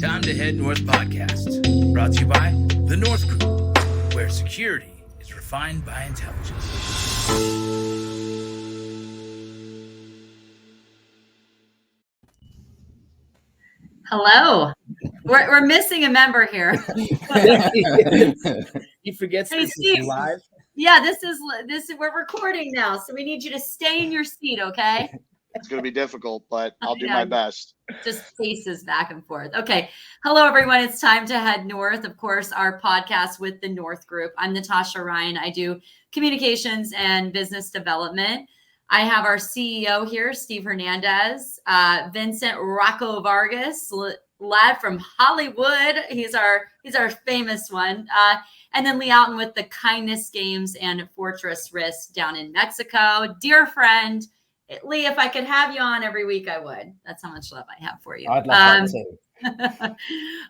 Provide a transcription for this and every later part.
Time to Head North podcast, brought to you by The North Group, where security is refined by intelligence. Hello. We're missing a member here. He forgets Hey, this Steve. is live. Yeah, this is we're recording now, so we need you to stay in your seat, okay? It's going to be difficult, but I'll do my best. Just faces back and forth. Okay. Hello, everyone. It's time to head north. Of course, our podcast with the North Group. I'm Natasha Ryan. I do communications and business development. I have our CEO here, Steve Hernandez, Vincent Rocco Vargas, lad from Hollywood. He's our famous one. And then Lee Oughton with the Kindness Games and Fortress Risk down in Mexico. Dear friend, Lee, if I could have you on every week, I would. That's how much love I have for you. I'd love that too.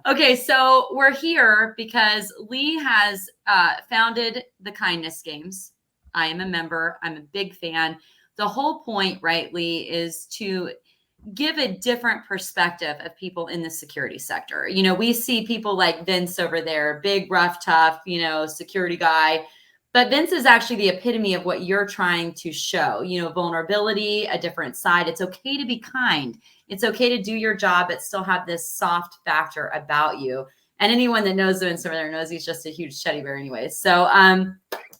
Okay, so we're here because Lee has founded the Kindness Games. I am a member. I'm a big fan. The whole point, right, Lee, is to give a different perspective of people in the security sector. You know, we see people like Vince over there, big, rough, tough, security guy. But Vince is actually the epitome of what you're trying to show, vulnerability, a different side. It's okay to be kind. It's okay to do your job, but still have this soft factor about you. And anyone that knows Vince over there knows he's just a huge teddy bear anyways. So,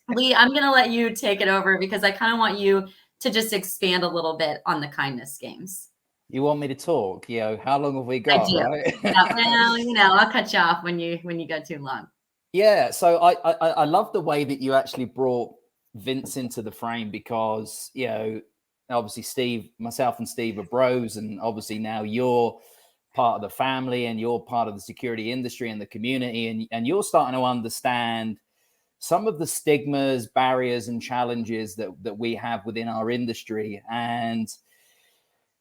Lee, I'm going to let you take it over because I kind of want you to just expand a little bit on the Kindness Games. You want me to talk? How long have we got? I do. Right? Well, I'll cut you off when you go too long. Yeah, so I love the way that you actually brought Vince into the frame because, obviously myself and Steve are bros, and obviously now you're part of the family and you're part of the security industry and the community, and you're starting to understand some of the stigmas, barriers, and challenges that we have within our industry. And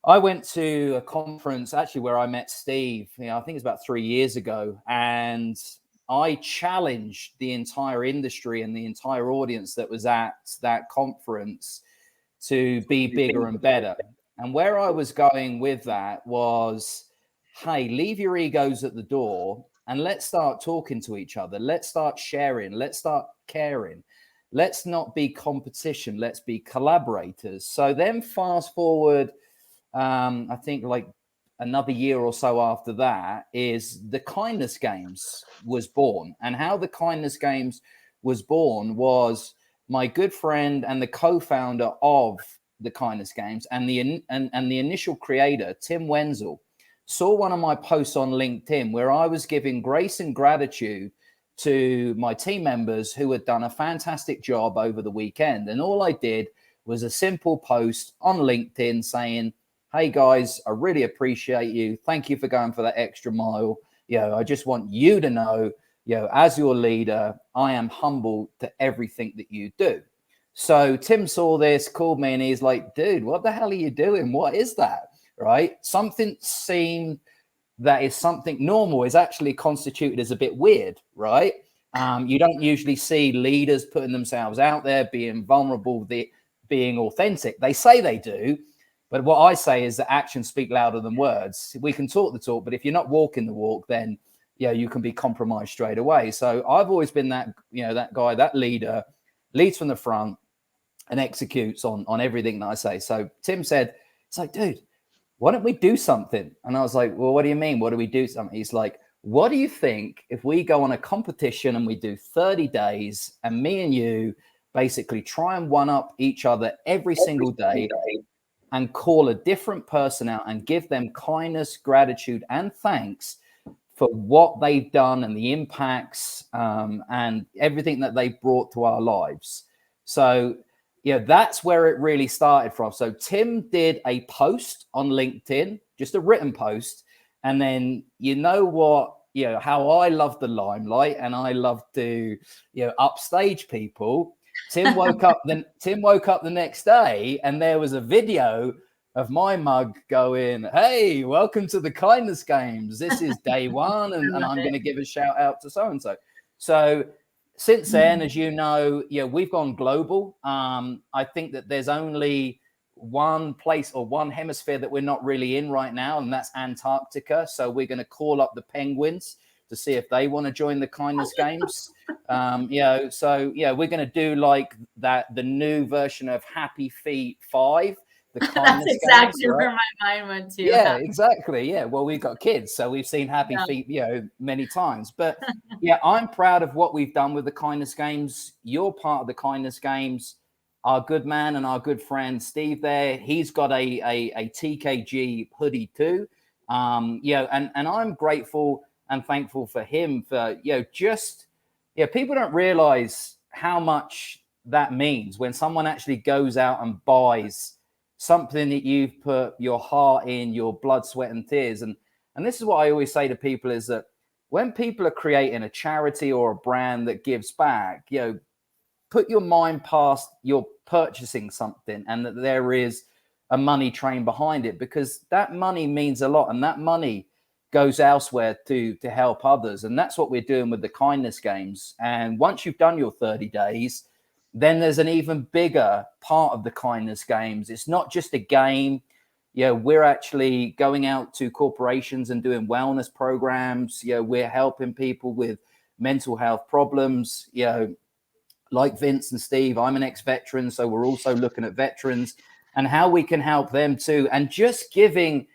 I went to a conference actually where I met Steve, I think it's about 3 years ago, and I challenged the entire industry and the entire audience that was at that conference to be bigger and better. And where I was going with that was, hey, leave your egos at the door and let's start talking to each other. Let's start sharing. Let's start caring. Let's not be competition. Let's be collaborators. So then fast forward, I think like another year or so after that is the Kindness Games was born. And how the Kindness Games was born was my good friend and the co-founder of the Kindness Games and the initial creator, Tim Wenzel, saw one of my posts on LinkedIn where I was giving grace and gratitude to my team members who had done a fantastic job over the weekend. And all I did was a simple post on LinkedIn saying, hey guys, I really appreciate you. Thank you for going for that extra mile. I just want you to know, as your leader, I am humble to everything that you do. So Tim saw this, called me, and he's like, dude, what the hell are you doing? What is that? Right? Something seemed that is something normal is actually constituted as a bit weird, right? You don't usually see leaders putting themselves out there, being vulnerable, being authentic. They say they do. But what I say is that actions speak louder than words. We can talk the talk, but if you're not walking the walk, then you can be compromised straight away. So I've always been that guy, that leader, leads from the front and executes on everything that I say. So Tim said, it's like, dude, why don't we do something? And I was like, well, what do you mean? What do we do something? He's like, what do you think if we go on a competition and we do 30 days and me and you basically try and one up each other every single day and call a different person out and give them kindness, gratitude, and thanks for what they've done and the impacts and everything that they've brought to our lives. So, that's where it really started from. So Tim did a post on LinkedIn, just a written post. And then, how I love the limelight and I love to, upstage people. Tim woke up the next day and there was a video of my mug going, hey, welcome to the Kindness Games. This is day one and I'm going to give a shout out to so-and-so. So since then, as you know, we've gone global. I think that there's only one place or one hemisphere that we're not really in right now, and that's Antarctica. So we're going to call up the penguins to see if they want to join the kindness games. So we're going to do like that, the new version of Happy Feet 5. The kindness That's exactly games, right? where my mind went to. Yeah, exactly. Yeah. Well, we've got kids, so we've seen Happy Feet, many times. But yeah, I'm proud of what we've done with the kindness games. You're part of the kindness games. Our good man and our good friend Steve there, he's got a TKG hoodie too. And I'm grateful and thankful for him for, people don't realize how much that means when someone actually goes out and buys something that you've put your heart in, your blood, sweat, and tears. And this is what I always say to people is that when people are creating a charity or a brand that gives back, put your mind past you're purchasing something and that there is a money train behind it, because that money means a lot and that money goes elsewhere to help others. And that's what we're doing with the kindness games. And once you've done your 30 days, then there's an even bigger part of the kindness games. It's not just a game. We're actually going out to corporations and doing wellness programs. We're helping people with mental health problems. Like Vince and Steve, I'm an ex-veteran, so we're also looking at veterans and how we can help them too. And just giving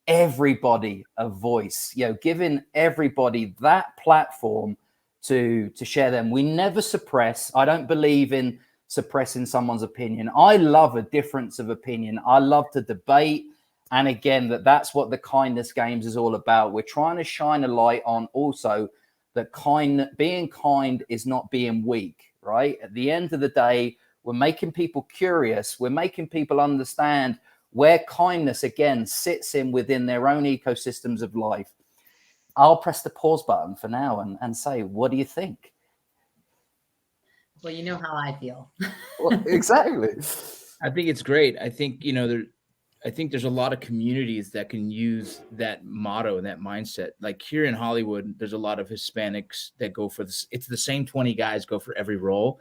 everybody a voice, giving everybody that platform to share them. We never suppress. I don't believe in suppressing someone's opinion. I love a difference of opinion. I love to debate. And again, that's what the kindness games is all about. We're trying to shine a light on also that being kind is not being weak, right? At the end of the day, we're making people curious. We're making people understand where kindness, again, sits within their own ecosystems of life. I'll press the pause button for now and say, what do you think? Well, you know how I feel. Well, exactly. I think it's great. I think, I think there's a lot of communities that can use that motto and that mindset. Like here in Hollywood, there's a lot of Hispanics that go for this. It's the same 20 guys go for every role.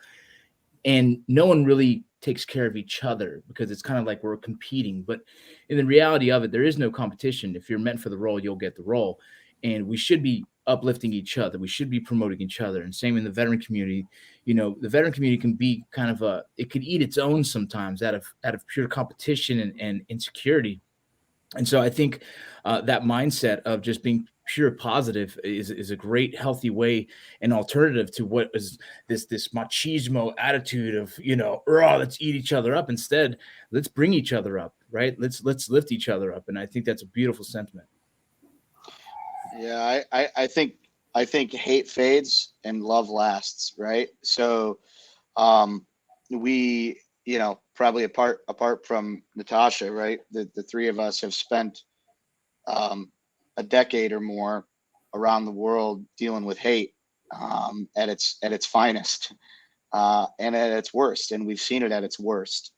And no one really takes care of each other because it's kind of like we're competing. But in the reality of it, there is no competition. If you're meant for the role, you'll get the role. And we should be uplifting each other. We should be promoting each other. And same in the veteran community. The veteran community can be kind of it could eat its own sometimes out of pure competition and insecurity. And so I think that mindset of just being pure positive is a great, healthy way, an alternative to what is this machismo attitude of, let's eat each other up. Instead, let's bring each other up, right? Let's lift each other up. And I think that's a beautiful sentiment. Yeah, I think hate fades and love lasts, right? So we, probably apart from Natasha, right? The three of us have spent a decade or more around the world dealing with hate at its finest and at its worst, and we've seen it at its worst.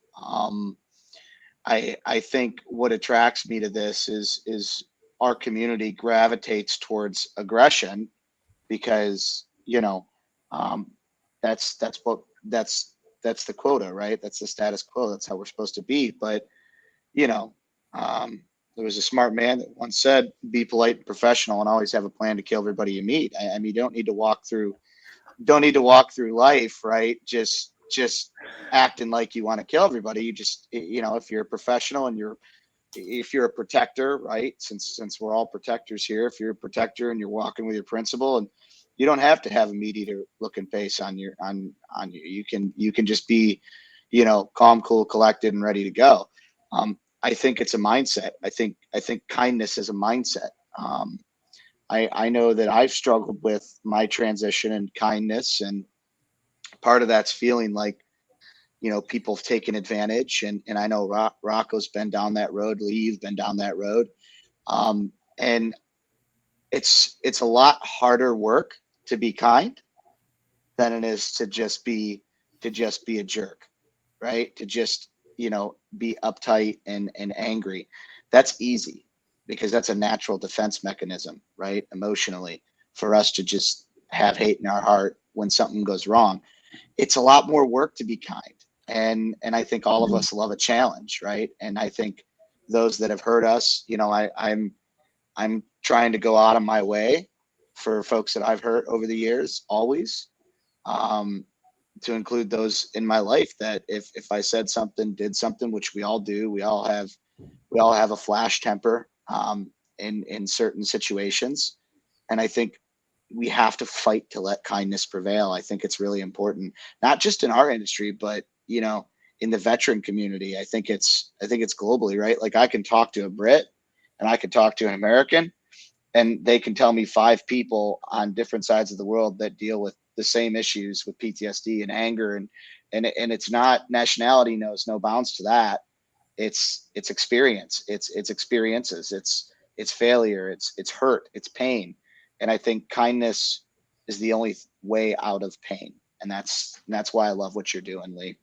I think what attracts me to this is our community gravitates towards aggression because that's the quota, right? That's the status quo. That's how we're supposed to be. But there was a smart man that once said, "Be polite and professional, and always have a plan to kill everybody you meet." I mean, you don't need to walk through life, right? Just acting like you want to kill everybody. You just, if you're a professional and if you're a protector, right? Since we're all protectors here, if you're a protector and you're walking with your principle, and you don't have to have a meat eater looking face on you. You can just be, calm, cool, collected, and ready to go. I think it's a mindset. I think kindness is a mindset. I know that I've struggled with my transition and kindness, and part of that's feeling like, people have taken advantage. And I know Rocco's been down that road. Lee, you've been down that road. And it's a lot harder work to be kind than it is to just be a jerk, right? To just, be uptight and angry. That's easy because that's a natural defense mechanism, right? Emotionally, for us to just have hate in our heart when something goes wrong. It's a lot more work to be kind. And I think all of us love a challenge, right? And I think those that have heard us, you know, I'm trying to go out of my way for folks that I've hurt over the years, always, to include those in my life that if I said something, did something, which we all do, we all have a flash temper in certain situations. And I think we have to fight to let kindness prevail. I think it's really important, not just in our industry, but, you know, in the veteran community. I think it's globally, right? Like I can talk to a Brit and I can talk to an American, and they can tell me 5 people on different sides of the world that deal with the same issues with PTSD and anger. And it's not, nationality knows no bounds to that. It's experience, it's experiences, it's failure, it's hurt, it's pain. And I think kindness is the only way out of pain. And that's why I love what you're doing, Lee.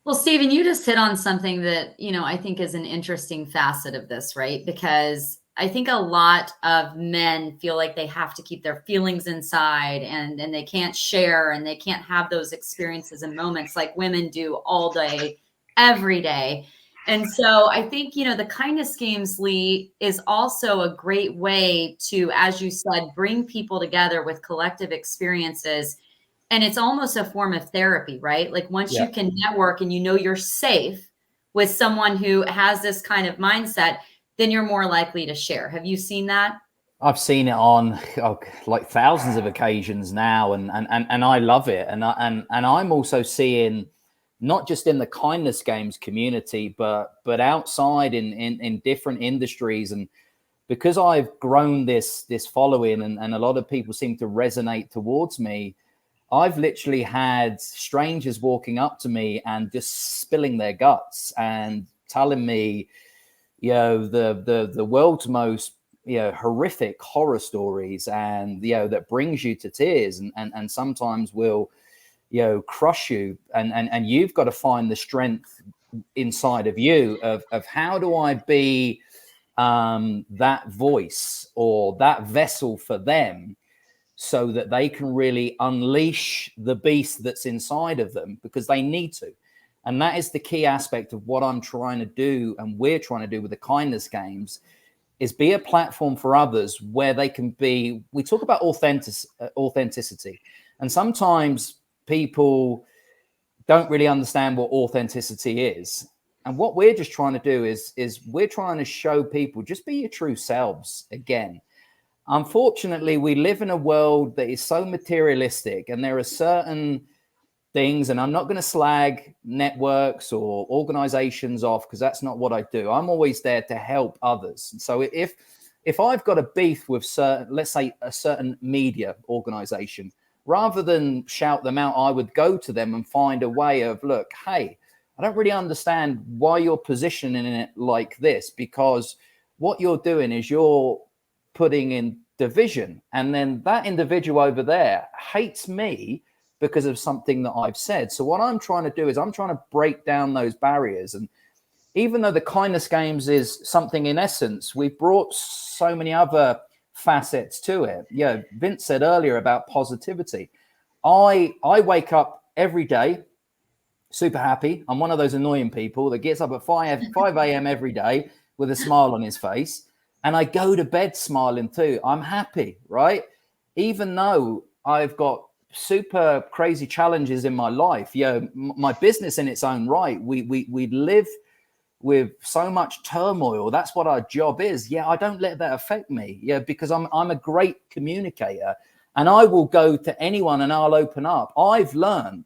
Well, Stephen, you just hit on something that, you know, I think is an interesting facet of this, right? Because I think a lot of men feel like they have to keep their feelings inside and they can't share and they can't have those experiences and moments like women do all day, every day. And so I think, you know, the kindness games, Lee, is also a great way to, as you said, bring people together with collective experiences. And it's almost a form of therapy, right? Like once you can network and you know you're safe with someone who has this kind of mindset, then you're more likely to share. Have you seen that? I've seen it on like thousands of occasions now, and I love it. And I'm also seeing, not just in the kindness games community, but outside in different industries. And because I've grown this following, and a lot of people seem to resonate towards me, I've literally had strangers walking up to me and just spilling their guts and telling me, you know, the world's most, you know, horrific horror stories, and, you know, that brings you to tears and sometimes will, you know, crush you. And you've got to find the strength inside of you of how do I be that voice or that vessel for them, so that they can really unleash the beast that's inside of them, because they need to. And that is the key aspect of what I'm trying to do, and we're trying to do with the kindness games, is be a platform for others where they can be. We talk about authenticity, and sometimes people don't really understand what authenticity is. And what we're just trying to do is we're trying to show people, just be your true selves again. Unfortunately, we live in a world that is so materialistic, and there are certain things, and I'm not going to slag networks or organizations off, because that's not what I do. I'm always there to help others. And so if I've got a beef with certain, let's say a certain media organization, rather than shout them out, I would go to them and find a way of, look, hey, I don't really understand why you're positioning it like this, because what you're doing is you're putting in division, and then that individual over there hates me because of something that I've said. So what I'm trying to do is I'm trying to break down those barriers. And even though the kindness games is something, in essence, we've brought so many other facets to it. Yeah, Vince said earlier about positivity. I wake up every day super happy. I'm one of those annoying people that gets up at 5 a.m. every day with a smile on his face. And I go to bed smiling too. I'm happy, right? Even though I've got super crazy challenges in my life, my business in its own right, we live with so much turmoil. That's what our job is. I don't let that affect me. Because I'm a great communicator, and I will go to anyone and I'll open up. I've learned,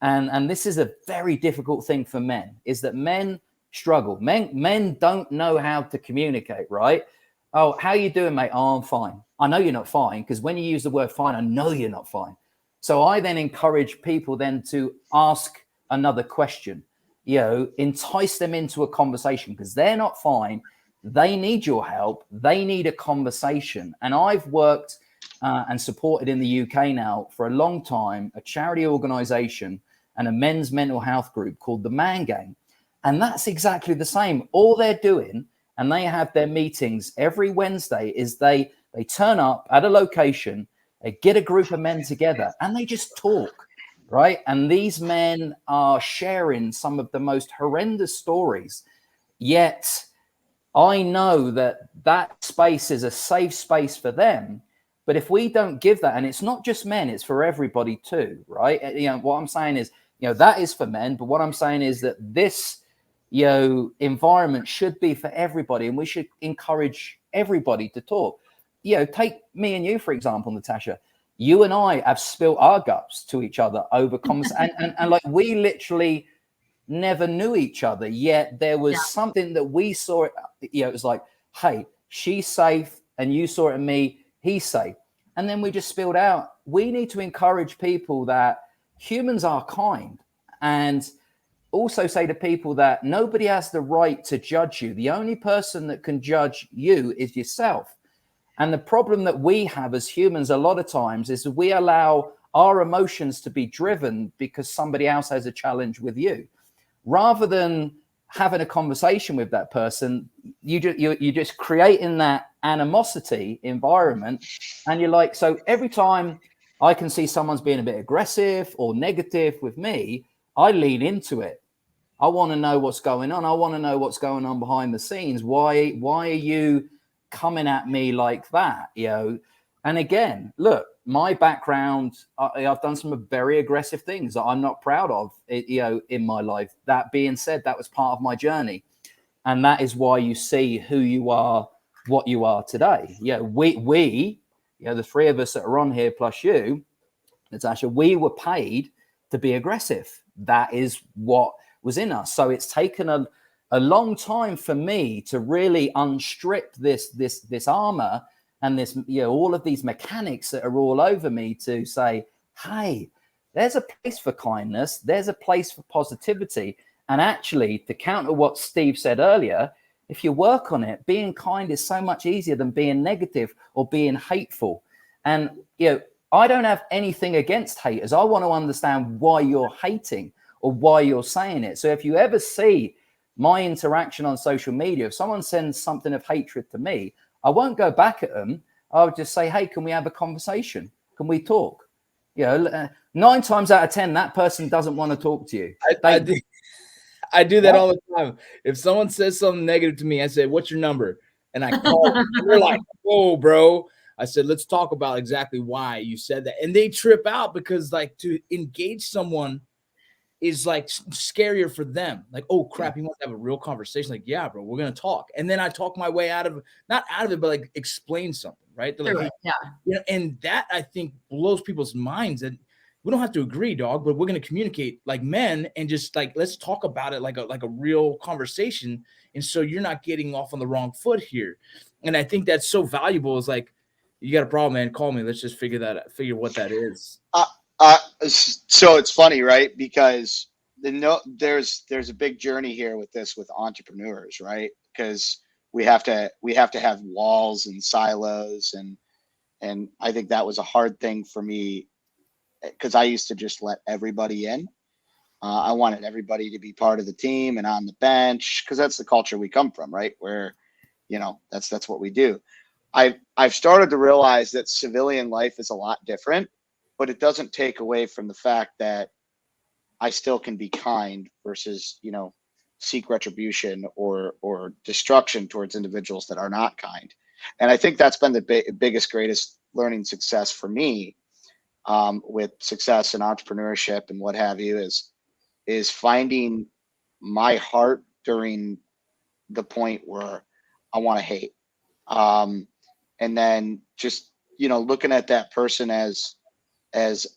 and this is a very difficult thing for men, is that men struggle. Men don't know how to communicate, right? Oh, how you doing, mate? Oh, I'm fine. I know you're not fine, because when you use the word fine, I know you're not fine. So I then encourage people then to ask another question, entice them into a conversation, because they're not fine. They need your help. They need a conversation. And I've worked and supported in the UK now for a long time, a charity organization and a men's mental health group called the Man Gang. And that's exactly the same. All they're doing, and they have their meetings every Wednesday, is they turn up at a location, they get a group of men together, and they just talk. right? And these men are sharing some of the most horrendous stories. Yet I know that that space is a safe space for them. But if we don't give that, and it's not just men, it's for everybody too, right? What I'm saying is, that is for men. But what I'm saying is that this, environment should be for everybody, and we should encourage everybody to talk. Take me and you, for example, Natasha. You and I have spilt our guts to each other over conversation, and like we literally never knew each other, yet there was something that we saw. It was like, hey, she's safe, and you saw it in me, he's safe. And then we just spilled out. We need to encourage people that humans are kind, and also say to people that nobody has the right to judge you. The only person that can judge you is yourself. And the problem that we have as humans a lot of times is that we allow our emotions to be driven because somebody else has a challenge with you. Rather than having a conversation with that person, you're just creating that animosity environment. And you're like, so every time I can see someone's being a bit aggressive or negative with me, I lean into it. I want to know what's going on. I want to know what's going on behind the scenes. Why are you coming at me like that? And again, look, my background, I've done some very aggressive things that I'm not proud of, in my life. That being said, that was part of my journey. And that is why you see who you are, what you are today. We the three of us that are on here, plus you, Natasha, we were paid to be aggressive. That is what was in us. So it's taken a long time for me to really unstrip this armor and this, all of these mechanics that are all over me, to say, hey, there's a place for kindness. There's a place for positivity. And actually, to counter what Steve said earlier, if you work on it, being kind is so much easier than being negative or being hateful. And, I don't have anything against haters. I want to understand why you're hating or why you're saying it. So if you ever see my interaction on social media, if someone sends something of hatred to me, I won't go back at them. I'll just say, hey, can we have a conversation? Can we talk? 9 times out of 10, that person doesn't want to talk to you. I do that all the time. If someone says something negative to me, I say, what's your number? And I call them. They're like, whoa, bro. I said, let's talk about exactly why you said that. And they trip out because, like, to engage someone is like scarier for them. Like, oh crap, you want to have a real conversation? Like, yeah, bro, we're gonna talk. And then I talk my way out of, not out of it, but like explain something, right? They're like, hey, and that I think blows people's minds. And we don't have to agree, dog, but we're gonna communicate like men and just like, let's talk about it like a real conversation. And so you're not getting off on the wrong foot here. And I think that's so valuable. Is like, you got a problem, man, call me. Let's just figure what that is. So it's funny, right? Because there's a big journey here with this, with entrepreneurs, right? Because we have to have walls and silos, and I think that was a hard thing for me, because I used to just let everybody in. I wanted everybody to be part of the team and on the bench, because that's the culture we come from, right? Where, that's what we do. I've started to realize that civilian life is a lot different, but it doesn't take away from the fact that I still can be kind versus, seek retribution or destruction towards individuals that are not kind. And I think that's been the biggest, greatest learning success for me, with success in entrepreneurship and what have you, is finding my heart during the point where I want to hate. And then just, looking at that person as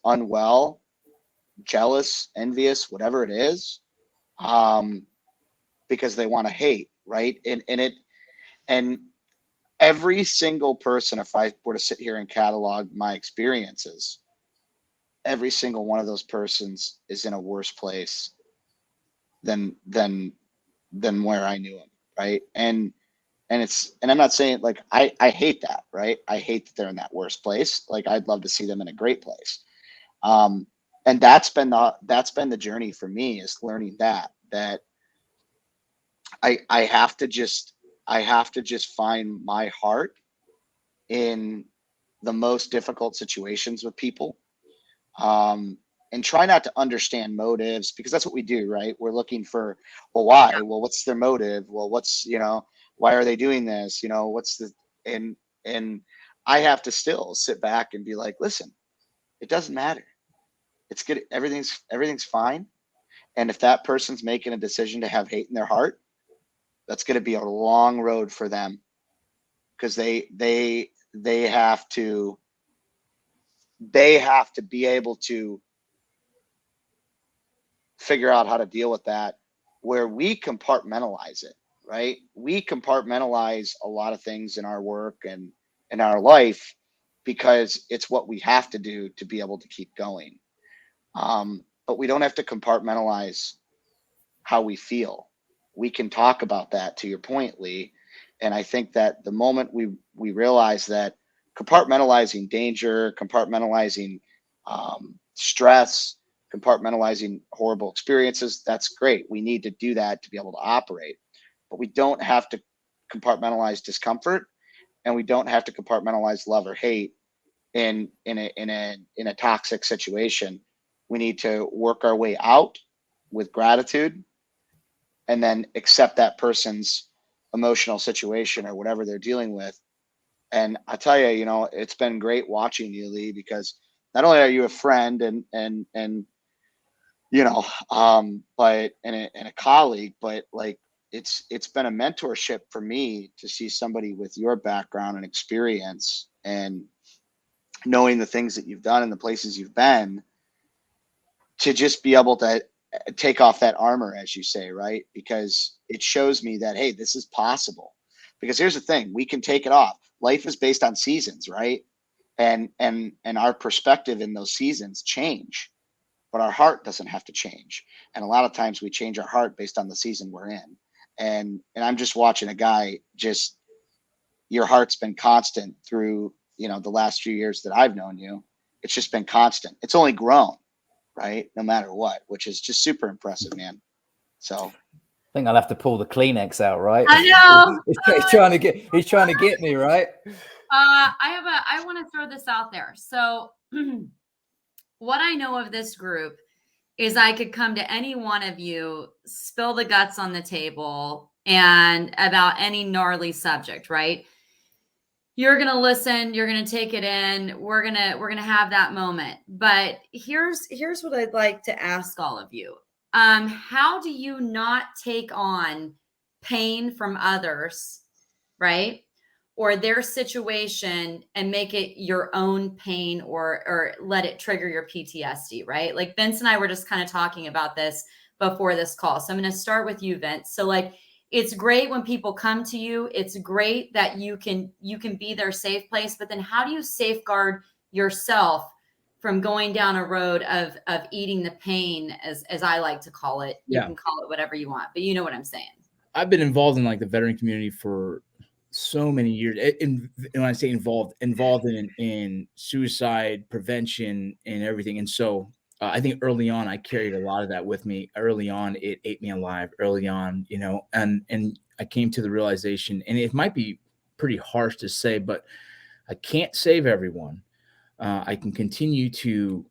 unwell, jealous, envious, whatever it is, because they want to hate, right? And every single person, if I were to sit here and catalog my experiences, every single one of those persons is in a worse place than where I knew them, right? And I'm not saying, like, I hate that, right? I hate that they're in that worst place. Like, I'd love to see them in a great place. And that's been the journey for me, is learning that I have to just find my heart in the most difficult situations with people. and try not to understand motives, because that's what we do, right? We're looking for, well, why? Well, what's their motive? Well, what's, why are they doing this? What's the, and I have to still sit back and be like, listen, it doesn't matter. It's good. Everything's fine. And if that person's making a decision to have hate in their heart, that's going to be a long road for them, because they have to be able to figure out how to deal with that, where we compartmentalize it, right? We compartmentalize a lot of things in our work and in our life because it's what we have to do to be able to keep going. But we don't have to compartmentalize how we feel. We can talk about that, to your point, Lee. And I think that the moment we realize that compartmentalizing danger, compartmentalizing stress, compartmentalizing horrible experiences, that's great. We need to do that to be able to operate. But we don't have to compartmentalize discomfort, and we don't have to compartmentalize love or hate in a toxic situation. We need to work our way out with gratitude, and then accept that person's emotional situation or whatever they're dealing with. And I tell you, it's been great watching you, Lee, because not only are you a friend and but and a colleague, but like it's been a mentorship for me to see somebody with your background and experience, and knowing the things that you've done and the places you've been, to just be able to take off that armor, as you say, right? Because it shows me that, hey, this is possible. Because here's the thing, we can take it off. Life is based on seasons, right? And our perspective in those seasons change, but our heart doesn't have to change. And a lot of times we change our heart based on the season we're in. And I'm just watching a guy, just your heart's been constant through, the last few years that I've known you. It's just been constant. It's only grown, right? No matter what, which is just super impressive, man. So I think I'll have to pull the Kleenex out, right? I know. he's trying to get me, right? I want to throw this out there. So what I know of this group is I could come to any one of you, spill the guts on the table, and about any gnarly subject, right? You're going to listen, you're going to take it in. We're going to have that moment. But here's what I'd like to ask all of you. How do you not take on pain from others, right? Or their situation and make it your own pain, or let it trigger your PTSD, right? Like Vince and I were just kind of talking about this before this call. So I'm going to start with you, Vince. So like, it's great when people come to you. It's great that you can be their safe place, but then how do you safeguard yourself from going down a road of eating the pain, as I like to call it? You can call it whatever you want, but you know what I'm saying. I've been involved in like the veteran community for so many years. And when I say involved in suicide prevention and everything. And so I think early on, I carried a lot of that with me. Early on, it ate me alive early on, and I came to the realization, and it might be pretty harsh to say, but I can't save everyone. I can continue to,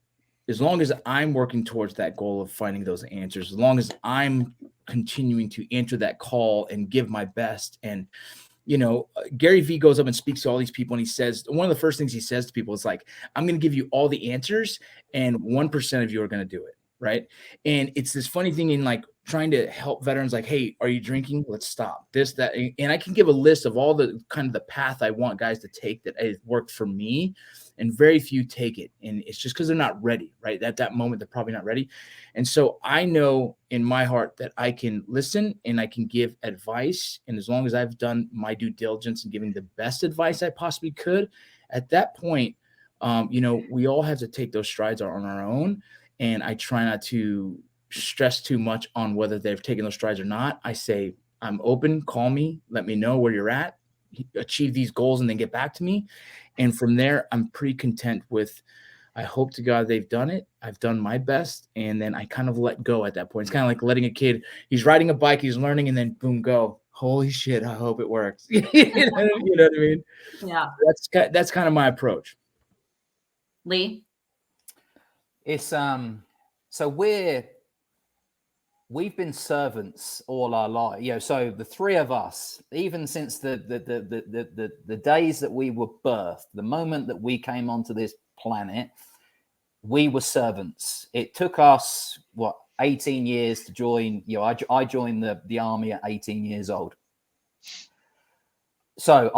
as long as I'm working towards that goal of finding those answers, as long as I'm continuing to answer that call and give my best. And Gary Vee goes up and speaks to all these people, and he says, one of the first things he says to people is like, I'm going to give you all the answers, and 1% of you are going to do it. Right. And it's this funny thing in like trying to help veterans, like, hey, are you drinking? Let's stop this, that. And I can give a list of all the kind of the path I want guys to take that has worked for me, and very few take it. And it's just because they're not ready, right? At that moment, they're probably not ready. And so I know in my heart that I can listen and I can give advice. And as long as I've done my due diligence and giving the best advice I possibly could, at that point, we all have to take those strides on our own. And I try not to stress too much on whether they've taken those strides or not. I say, I'm open, call me, let me know where you're at, achieve these goals, and then get back to me. And from there, I'm pretty content with, I hope to God they've done it. I've done my best. And then I kind of let go at that point. It's kind of like letting a kid, he's riding a bike, he's learning, and then boom, go. Holy shit, I hope it works. You know what I mean? Yeah. That's kind of my approach. Lee? It's So we've been servants all our life, so the three of us, even since the days that we were birthed, the moment that we came onto this planet, we were servants. It took us 18 years to join. I joined the army at 18 years old. So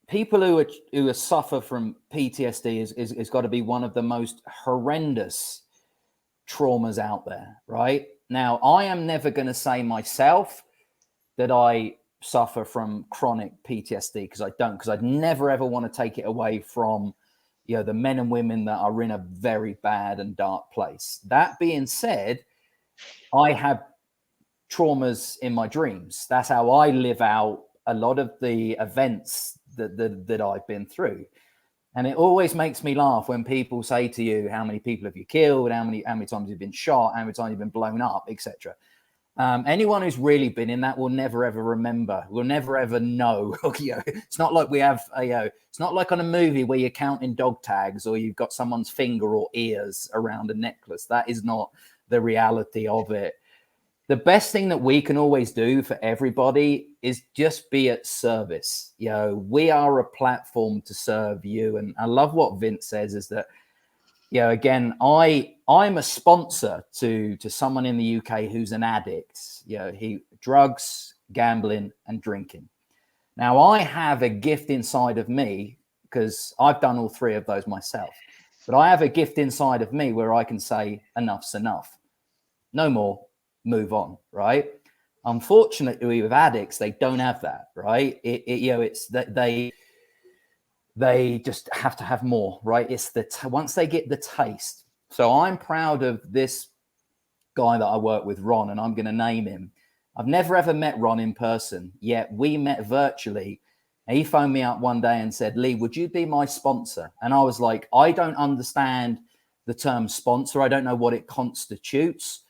people who suffer from PTSD is got to be one of the most horrendous traumas out there, right? Now, I am never going to say myself that I suffer from chronic PTSD, because I don't, because I'd never ever want to take it away from the men and women that are in a very bad and dark place. That being said, I have traumas in my dreams. That's how I live out a lot of the events that I've been through. And it always makes me laugh when people say to you, how many people have you killed? How many times you've been shot? How many times you've been blown up, etc. Anyone who's really been in that will never ever remember. Will never ever know. It's not like we have it's not like on a movie where you're counting dog tags or you've got someone's finger or ears around a necklace. That is not the reality of it. The best thing that we can always do for everybody is just be at service. We are a platform to serve you. And I love what Vince says is that, again, I'm a sponsor to someone in the UK who's an addict. He drugs, gambling, and drinking. Now, I have a gift inside of me, because I've done all three of those myself. But I have a gift inside of me where I can say, enough's enough. No more. Move on, right? Unfortunately, with addicts, they don't have that, right? It's that they just have to have more, right? It's once they get the taste. So I'm proud of this guy that I work with, Ron, and I'm going to name him. I've never ever met Ron in person, yet we met virtually. And he phoned me up one day and said, Lee, would you be my sponsor? And I was like, I don't understand the term sponsor. I don't know what it constitutes.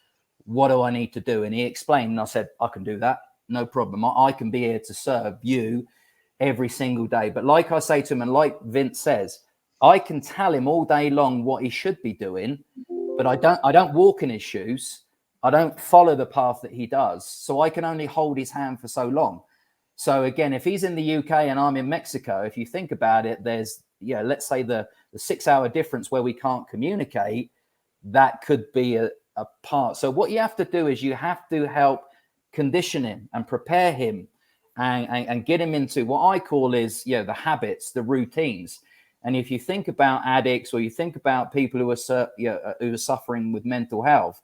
What do I need to do? And he explained, and I said, I can do that. No problem. I can be here to serve you every single day. But like I say to him, and like Vince says, I can tell him all day long what he should be doing, but I don't walk in his shoes. I don't follow the path that he does. So I can only hold his hand for so long. So again, if he's in the UK and I'm in Mexico, if you think about it, there's, let's say the 6-hour difference where we can't communicate, that could be a part. So what you have to do is you have to help condition him and prepare him and get him into what I call is, the habits, the routines. And if you think about addicts or you think about people who are suffering with mental health,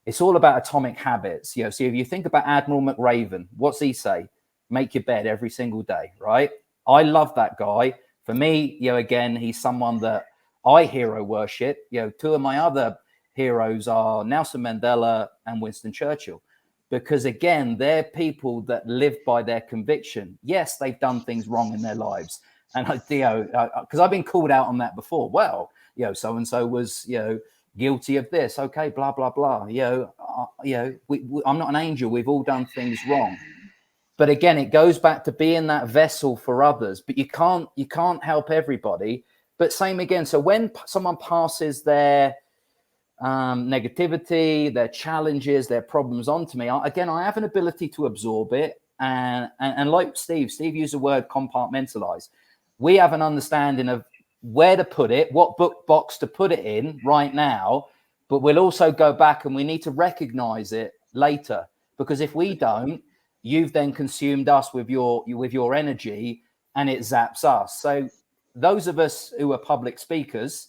it's all about atomic habits. So if you think about Admiral McRaven, what's he say? Make your bed every single day, right? I love that guy. For me, again, he's someone that I hero worship. Two of my other heroes are Nelson Mandela and Winston Churchill, because again, they're people that live by their conviction. Yes, they've done things wrong in their lives, and because I've been called out on that before. Well, so and so was guilty of this. Okay, blah blah blah. I'm not an angel. We've all done things wrong, but again, it goes back to being that vessel for others. But you can't help everybody. But same again. So when someone passes their negativity, their challenges, their problems onto me, I have an ability to absorb it, and like Steve used the word compartmentalize. We have an understanding of where to put it, what book box to put it in right now, but we'll also go back and we need to recognize it later, because if we don't, you've then consumed us with your energy and it zaps us. So those of us who are public speakers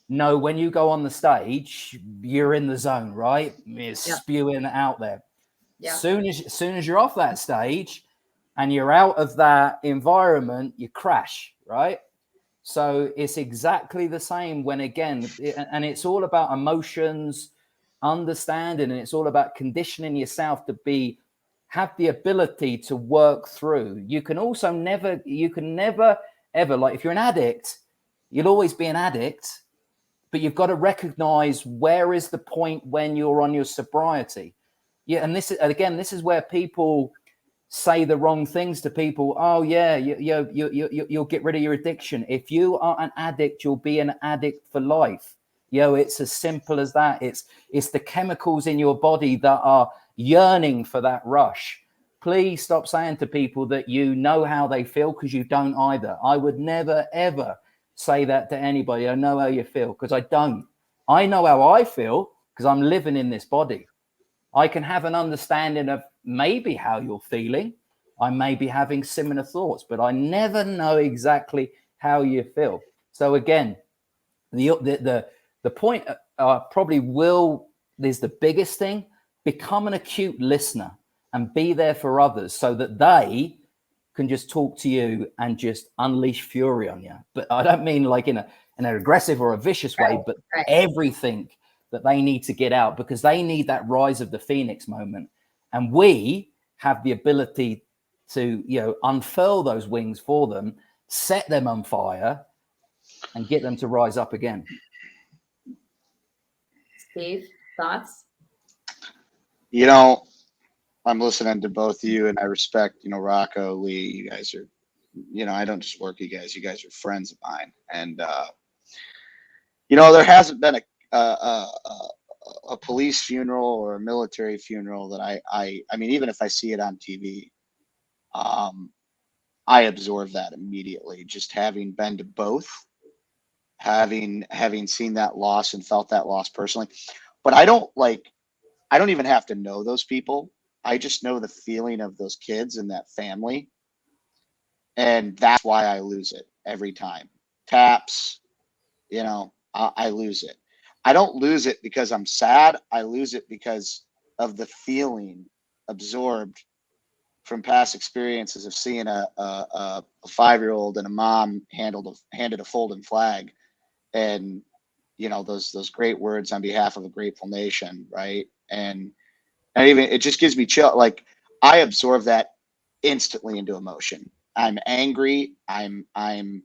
know when you go on the stage, you're in the zone, right? It's spewing out there. Yeah. Soon as you're off that stage and you're out of that environment, you crash, right? So it's exactly the same when, again, and it's all about emotions, understanding, and it's all about conditioning yourself to have the ability to work through. You can never ever, like if you're an addict, you'll always be an addict, but you've got to recognize where is the point when you're on your sobriety. Yeah. And this is where people say the wrong things to people. Oh yeah, you'll get rid of your addiction. If you are an addict, you'll be an addict for life. It's as simple as that. It's the chemicals in your body that are yearning for that rush. Please stop saying to people that you know how they feel, because you don't either. I would never, ever say that to anybody. I know how you feel, because I don't. I know how I feel because I'm living in this body. I can have an understanding of maybe how you're feeling. I may be having similar thoughts, but I never know exactly how you feel. So again, the point probably is the biggest thing. Become an acute listener and be there for others so that they can just talk to you and just unleash fury on you. But I don't mean like in an aggressive or a vicious way, but everything that they need to get out, because they need that rise of the phoenix moment. And we have the ability to, unfurl those wings for them, set them on fire, and get them to rise up again. Steve, thoughts? I'm listening to both of you, and I respect, Rocco, Lee, you guys are, I don't just work you guys are friends of mine. And, there hasn't been a police funeral or a military funeral that I mean, even if I see it on TV, I absorb that immediately, just having been to both, having seen that loss and felt that loss personally. But I don't even have to know those people. I just know the feeling of those kids and that family. And that's why I lose it every time. Taps, I lose it. I don't lose it because I'm sad. I lose it because of the feeling absorbed from past experiences of seeing a 5-year-old and a mom handed a folding flag, and those great words on behalf of a grateful nation, right? And even it just gives me chill. Like, I absorb that instantly into emotion. I'm angry. I'm Empathetic.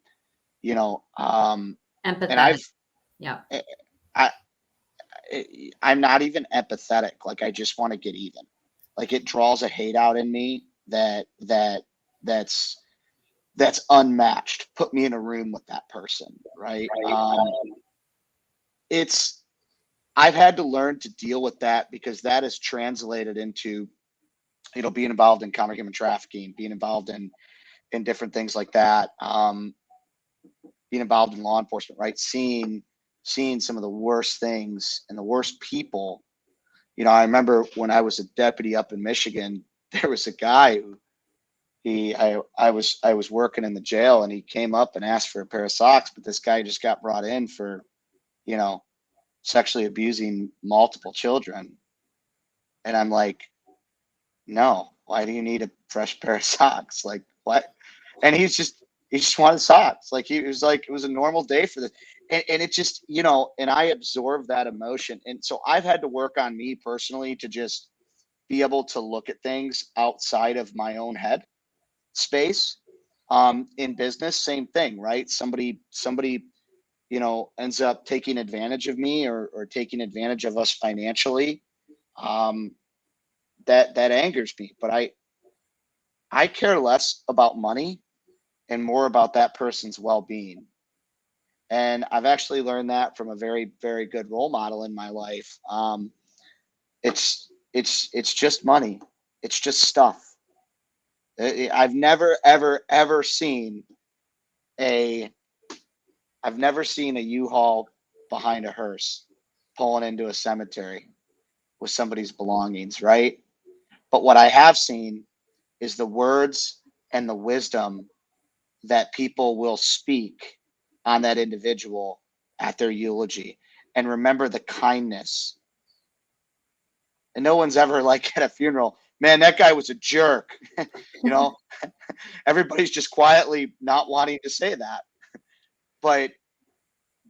and I'm not even empathetic. Like, I just want to get even. Like, it draws a hate out in me that's unmatched. Put me in a room with that person, right? I've had to learn to deal with that, because that is translated into, being involved in counter human trafficking, being involved in different things like that, being involved in law enforcement, right? Seeing some of the worst things and the worst people. I remember when I was a deputy up in Michigan, there was a guy who I was working in the jail, and he came up and asked for a pair of socks, but this guy just got brought in for, sexually abusing multiple children. And I'm like, no, why do you need a fresh pair of socks? Like, what? And he just wanted socks. Like, it was a normal day for this. And it just, and I absorb that emotion. And so I've had to work on me personally to just be able to look at things outside of my own head space. In business, same thing, right? Somebody, ends up taking advantage of me or taking advantage of us financially. That angers me, but I care less about money and more about that person's well-being. And I've actually learned that from a very, very good role model in my life. It's just money. It's just stuff. I've never, ever seen a U-Haul behind a hearse pulling into a cemetery with somebody's belongings, right? But what I have seen is the words and the wisdom that people will speak on that individual at their eulogy. And remember the kindness. And no one's ever like at a funeral, man, that guy was a jerk. Everybody's just quietly not wanting to say that. But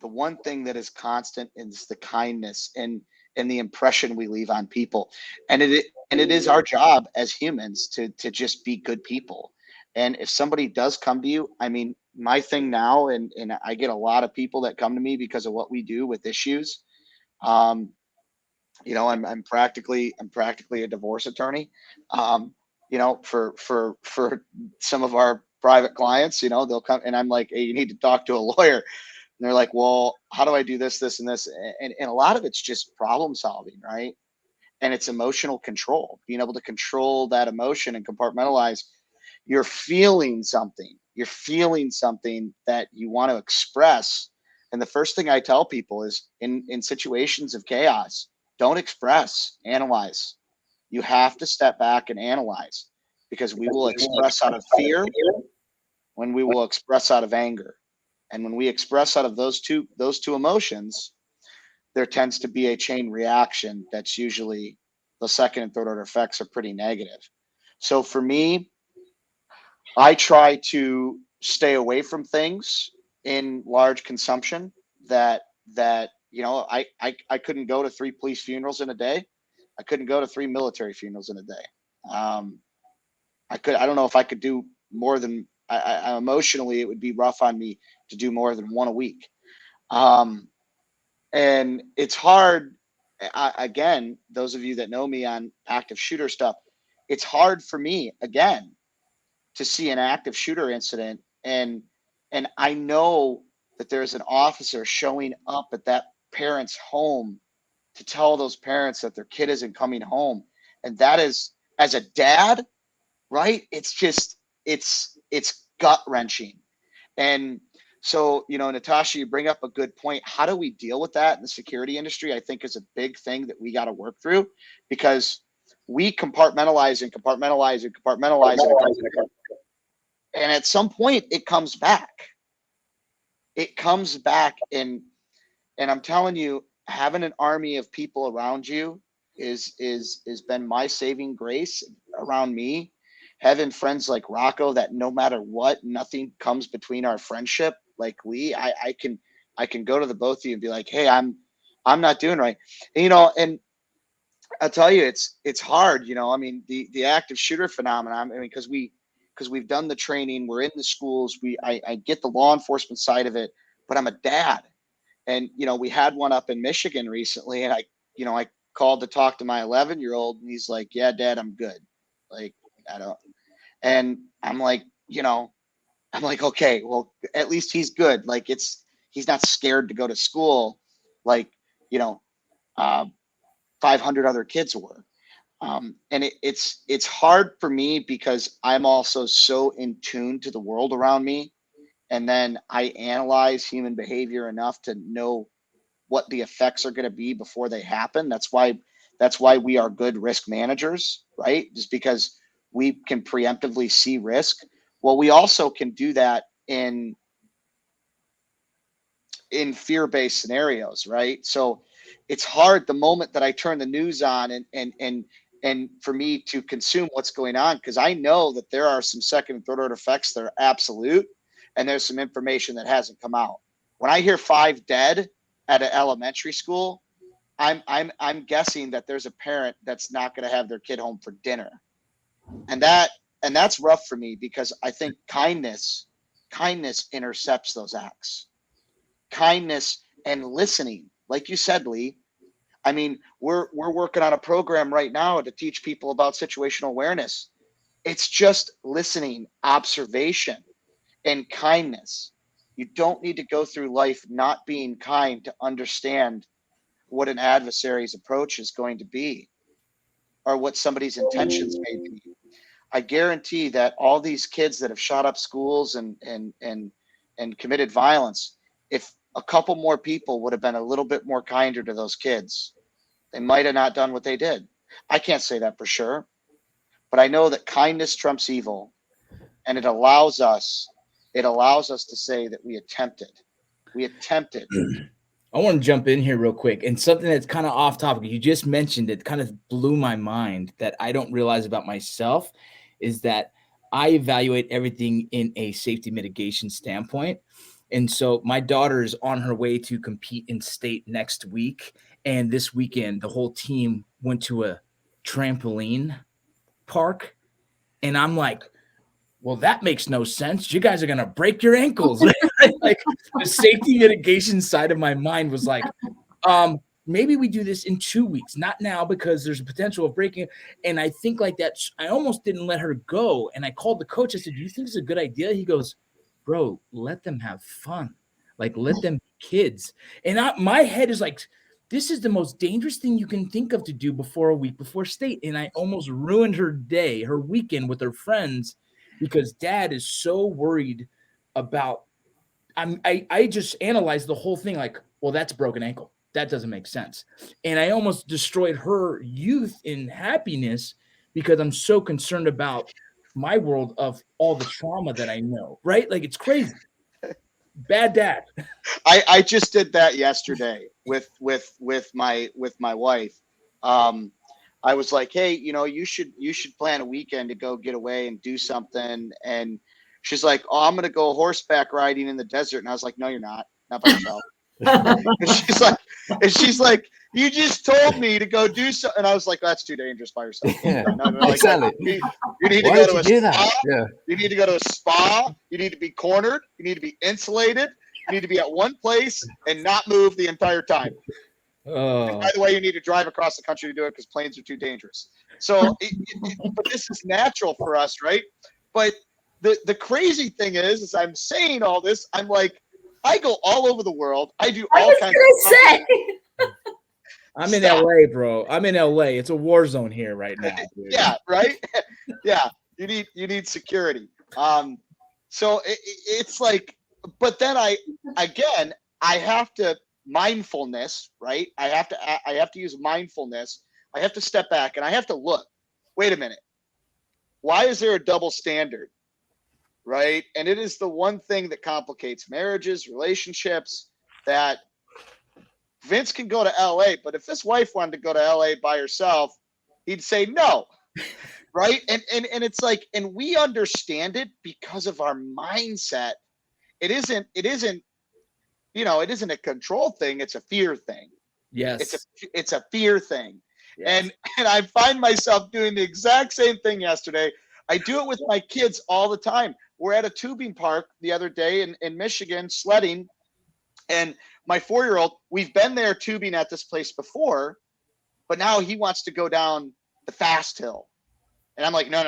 the one thing that is constant is the kindness and the impression we leave on people. And it is our job as humans to just be good people. And if somebody does come to you, I mean, my thing now, and I get a lot of people that come to me because of what we do with issues. I'm practically a divorce attorney. For some of our private clients, they'll come and I'm like, hey, you need to talk to a lawyer. they're like, well, how do I do this, this, and this? And a lot of it's just problem solving, right? And it's emotional control, being able to control that emotion and compartmentalize. You're feeling something. You're feeling something that you want to express. And the first thing I tell people is in situations of chaos, don't express, analyze. You have to step back and analyze, because we will express out of fear when we will express out of anger. And when we express out of those two emotions, there tends to be a chain reaction that's usually the second and third order effects are pretty negative. So for me, I try to stay away from things in large consumption that I couldn't go to 3 police funerals in a day. I couldn't go to 3 military funerals in a day. I don't know if I could do more than I emotionally, it would be rough on me to do more than 1 a week. And it's hard. Again, those of you that know me on active shooter stuff, it's hard for me, again, to see an active shooter incident. And I know that there's an officer showing up at that parent's home to tell those parents that their kid isn't coming home. And that is, as a dad, right? It's just, it's gut wrenching. And so, Natasha, you bring up a good point. How do we deal with that in the security industry? I think is a big thing that we got to work through, because we compartmentalize and compartmentalize and compartmentalize. And at some point it comes back. It comes back. And I'm telling you, having an army of people around you is been my saving grace around me. Having friends like Rocco that no matter what, nothing comes between our friendship. Like Lee, I can go to the both of you and be like, hey, I'm not doing right. And, and I'll tell you, it's hard, I mean, the active shooter phenomenon, because we've done the training, we're in the schools, I get the law enforcement side of it, but I'm a dad. And, we had one up in Michigan recently, and I called to talk to my 11-year-old, and he's like, yeah, Dad, I'm good. Like, I don't, and I'm like, okay, well, at least he's good. Like, he's not scared to go to school, like, 500 other kids were. And it's hard for me because I'm also so in tune to the world around me. And then I analyze human behavior enough to know what the effects are going to be before they happen. That's why we are good risk managers, right? Just because we can preemptively see risk. Well, we also can do that in fear-based scenarios, right? So it's hard the moment that I turn the news on and for me to consume what's going on, because I know that there are some second and third order effects that are absolute, and there's some information that hasn't come out. When I hear 5 dead at an elementary school, I'm guessing that there's a parent that's not going to have their kid home for dinner. And that's rough for me, because I think kindness intercepts those acts. Kindness and listening, like you said, Lee. I mean, we're working on a program right now to teach people about situational awareness. It's just listening, observation, and kindness. You don't need to go through life not being kind to understand what an adversary's approach is going to be, or what somebody's intentions may be. I guarantee that all these kids that have shot up schools and committed violence, if a couple more people would have been a little bit more kinder to those kids, they might have not done what they did. I can't say that for sure, but I know that kindness trumps evil, and it allows us to say that we attempted. I want to jump in here real quick, and something that's kind of off topic. You just mentioned it, kind of blew my mind, that I don't realize about myself, is that I evaluate everything in a safety mitigation standpoint. And so my daughter is on her way to compete in state next week. And this weekend, the whole team went to a trampoline park. And I'm like, well, that makes no sense. You guys are going to break your ankles. Like, the safety mitigation side of my mind was like, maybe we do this in 2 weeks, not now, because there's a potential of breaking it. And I think like that, I almost didn't let her go. And I called the coach. I said, do you think it's a good idea? He goes, bro, let them have fun. Like, let them be kids. And my head is like, this is the most dangerous thing you can think of to do before a week before state. And I almost ruined her day, her weekend with her friends, because dad is so worried about, I just analyzed the whole thing like, well, that's a broken ankle. That doesn't make sense. And I almost destroyed her youth in happiness because I'm so concerned about my world of all the trauma that I know, right? Like, it's crazy. Bad dad. I just did that yesterday with my wife. I was like, hey, you should plan a weekend to go get away and do something. And she's like, oh, I'm gonna go horseback riding in the desert. And I was like, no, you're not by yourself. and she's like, you just told me to go do so. And I was like, that's too dangerous by yourself. Yeah, like, exactly. You need to Why go did to you a do spa. that? Yeah. You need to go to a spa. You need to be cornered. You need to be insulated. You need to be at one place and not move the entire time. And by the way, you need to drive across the country to do it because planes are too dangerous. So, but this is natural for us, right? But the crazy thing is I'm saying all this. I'm like, I go all over the world. I do all kinds of stuff. I'm in LA, bro. I'm in LA. It's a war zone here right now, dude. Yeah, right. Yeah, you need security. So it's like, but then I have to mindfulness, right? I have to use mindfulness. I have to step back and I have to look. Wait a minute. Why is there a double standard? Right? And it is the one thing that complicates marriages, relationships, that Vince can go to LA, but if his wife wanted to go to LA by herself, he'd say no. Right? And it's like, and we understand it because of our mindset. It isn't a control thing, it's a fear thing. Yes. It's a fear thing. Yes. And I find myself doing the exact same thing yesterday. I do it with my kids all the time. We're at a tubing park the other day in Michigan sledding, and my 4-year-old, we've been there tubing at this place before, but now he wants to go down the fast hill. And I'm like, no.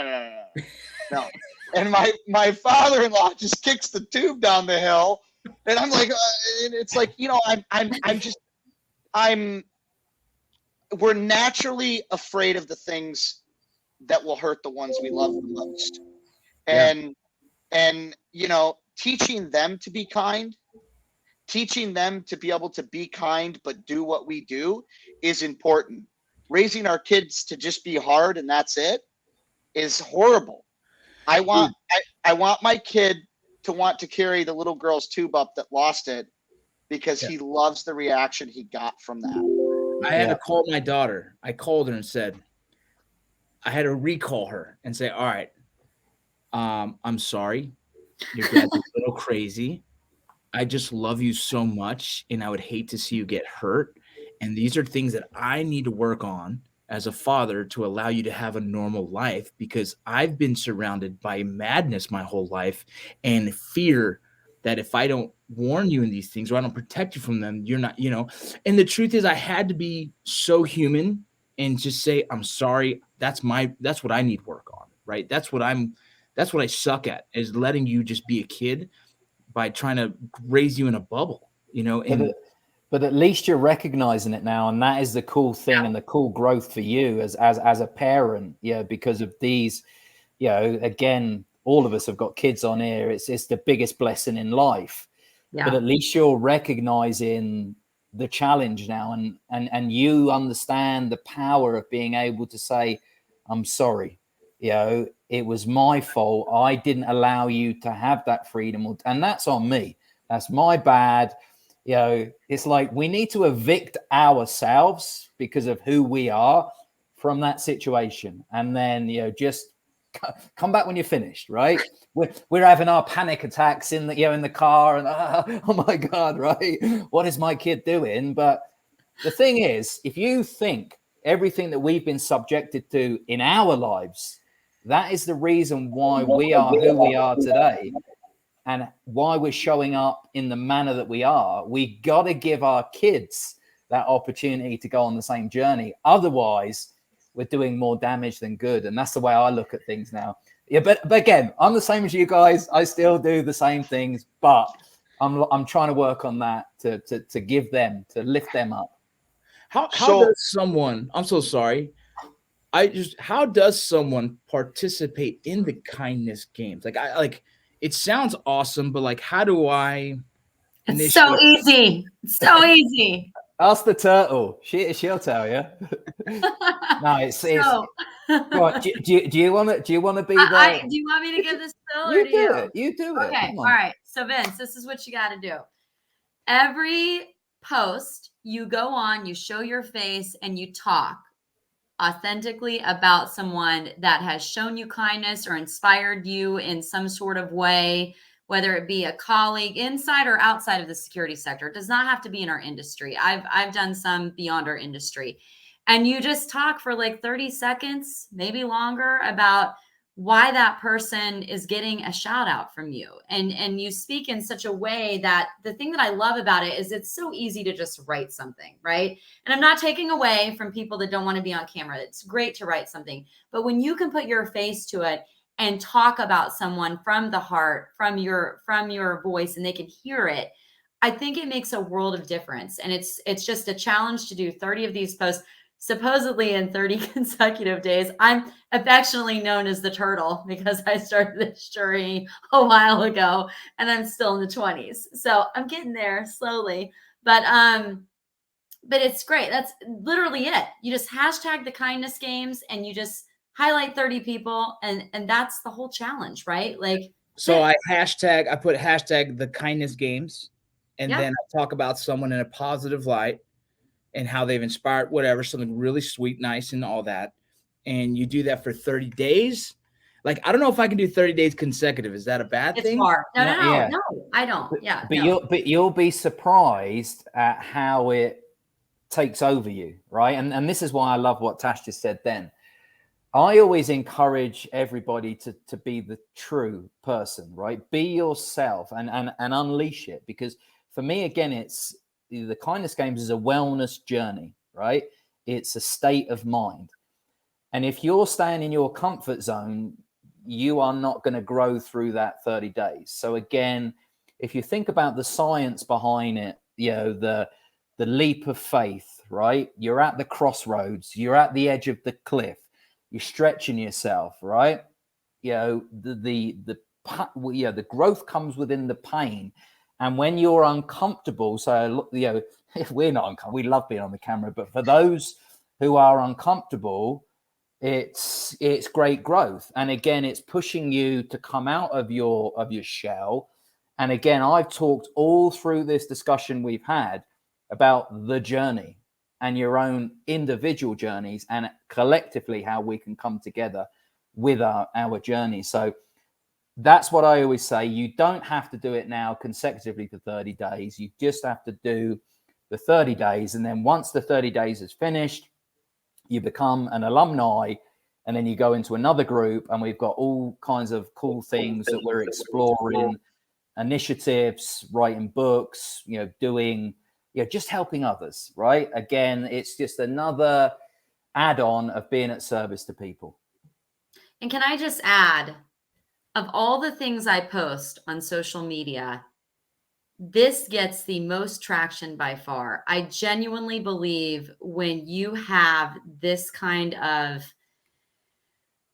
And my father-in-law just kicks the tube down the hill. And I'm like, and it's like, we're naturally afraid of the things that will hurt the ones we love the most. And teaching them to be kind, teaching them to be able to be kind but do what we do is important. Raising our kids to just be hard and that's it is horrible. I want my kid to want to carry the little girl's tube up that lost it because he loves the reaction he got from that. I had to call my daughter. I called her and said, I had to recall her and say, all right, I'm sorry. Your dad's a little crazy. I just love you so much, and I would hate to see you get hurt. And these are things that I need to work on as a father to allow you to have a normal life, because I've been surrounded by madness my whole life and fear that if I don't warn you in these things or I don't protect you from them, you're not, and the truth is I had to be so human and just say, I'm sorry. That's what I need work on, right? That's what I suck at, is letting you just be a kid by trying to raise you in a bubble, But at least you're recognizing it now, and that is the cool thing and the cool growth for you as a parent, because of these, again, all of us have got kids on here. It's the biggest blessing in life. Yeah. But at least you're recognizing the challenge now, and you understand the power of being able to say, I'm sorry, it was my fault. I didn't allow you to have that freedom, and that's on me. That's my bad. It's like we need to evict ourselves because of who we are from that situation. And then, just come back when you're finished, right? We're having our panic attacks in the car and, oh my God, right? What is my kid doing? But the thing is, if you think everything that we've been subjected to in our lives, that is the reason why we are who we are today. And why we're showing up in the manner that we are. We got to give our kids that opportunity to go on the same journey. Otherwise, we're doing more damage than good. And that's the way I look at things now. Yeah, but again, I'm the same as you guys. I still do the same things. But I'm trying to work on that to give them, to lift them up. How So- does someone? I'm so sorry. How does someone participate in the kindness games? Like it sounds awesome, but like how do I It's so easy. It's so easy. Ask the turtle. She'll tell you. No, it's So, go on, do you want to be the do you want me to give this bill or you do do you? it. You do it. Okay. Come All on. right. So Vince, this is what you got to do. Every post you go on, you show your face and you talk authentically about someone that has shown you kindness or inspired you in some sort of way, whether it be a colleague inside or outside of the security sector. It does not have to be in our industry. I've done some beyond our industry. And you just talk for like 30 seconds, maybe longer, about why that person is getting a shout out from you. And you speak in such a way that the thing that I love about it is it's so easy to just write something, right? And I'm not taking away from people that don't want to be on camera. It's great to write something. But when you can put your face to it and talk about someone from the heart, from your voice, and they can hear it, I think it makes a world of difference. And it's just a challenge to do 30 of these posts, supposedly in 30 consecutive days. I'm affectionately known as the turtle because I started this journey a while ago and I'm still in the 20s. So I'm getting there slowly, but it's great. That's literally it. You just hashtag the kindness games and you just highlight 30 people and that's the whole challenge, right? Like, So I put hashtag the kindness games, and Yep. then I talk about someone in a positive light and how they've inspired whatever, something really sweet, nice, and all that. And you do that for 30 days. Like, I don't know if I can do 30 days consecutive. Is that a bad it's thing? hard. No, Yeah. I don't. Yeah. But no. you'll be surprised at how it takes over you, right? And this is why I love what Tash just said then. I always encourage everybody to be the true person, right? Be yourself and unleash it. Because for me, again, it's the kindness games is a wellness journey, right? It's a state of mind. And if you're staying in your comfort zone, you are not going to grow through that 30 days. So again, if you think about the science behind it, the leap of faith, right? You're at the crossroads, you're at the edge of the cliff, you're stretching yourself, right? The growth comes within the pain. And when you're uncomfortable, so if we're not uncomfortable, we love being on the camera, but for those who are uncomfortable, it's great growth. And again, it's pushing you to come out of your shell. And again, I've talked all through this discussion we've had about the journey and your own individual journeys and collectively how we can come together with our journey. So that's what I always say. You don't have to do it now consecutively for 30 days. You just have to do the 30 days. And then once the 30 days is finished, you become an alumni, and then you go into another group, and we've got all kinds of cool things that we're exploring, initiatives, writing books, doing, just helping others, right? Again, it's just another add-on of being at service to people. And can I just add, of all the things I post on social media, this gets the most traction by far. I genuinely believe when you have this kind of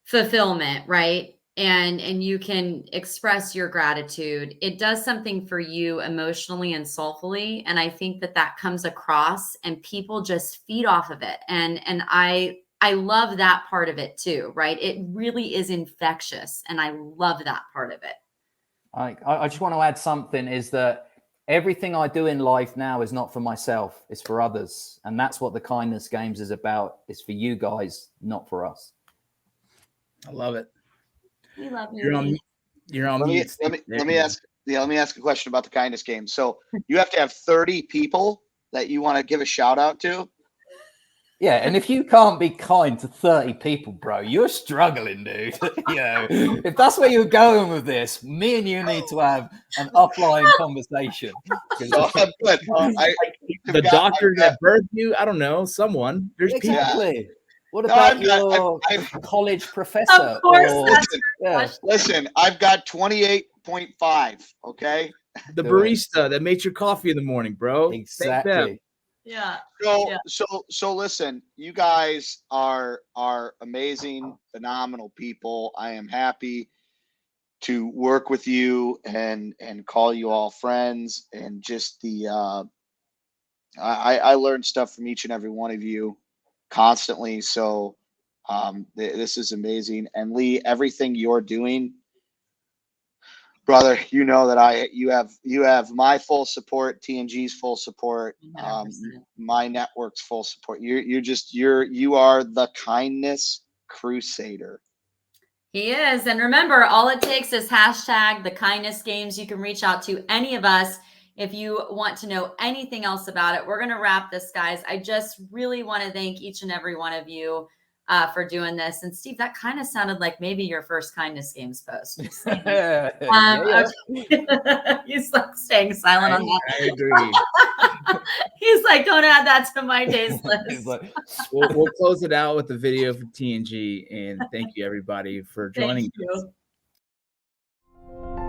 fulfillment, right? And you can express your gratitude, it does something for you emotionally and soulfully. And I think that comes across and people just feed off of it. And I love that part of it too, right? It really is infectious. And I love that part of it. I just want to add something, is that everything I do in life now is not for myself, it's for others. And that's what the kindness games is about. It's for you guys, not for us. I love it. We love you. You're on Let mute. me ask a question about the kindness game. So you have to have 30 people that you want to give a shout out to. Yeah, and if you can't be kind to 30 people, bro, you're struggling, dude. If that's where you're going with this, me and you need to have an offline conversation. So I'm good. The doctor that birthed you, I don't know, someone. There's Exactly. What No, about I've- your college professor? Of course, or- that's yeah. Listen, I've got 28.5. Okay. the Do it. barista that made your coffee in the morning, bro. Thank them. Exactly. Yeah. So Yeah. so listen, you guys are amazing, phenomenal people. I am happy to work with you and call you all friends, and just the I learn stuff from each and every one of you constantly. So this is amazing. And Lee, everything you're doing, brother, you know that you have my full support, TNG's full support, 100%. my network's full support. You are the kindness crusader. He is. And remember, all it takes is hashtag the kindness games. You can reach out to any of us if you want to know anything else about it. We're going to wrap this, guys. I just really want to thank each and every one of you for doing this. And Steve, that kind of sounded like maybe your first kindness games post. Yeah. Okay. He's like staying silent on that. I agree. He's like, don't add that to my days He's list. like, We'll close it out with the video for TNG, and thank you everybody for joining Thank us. you.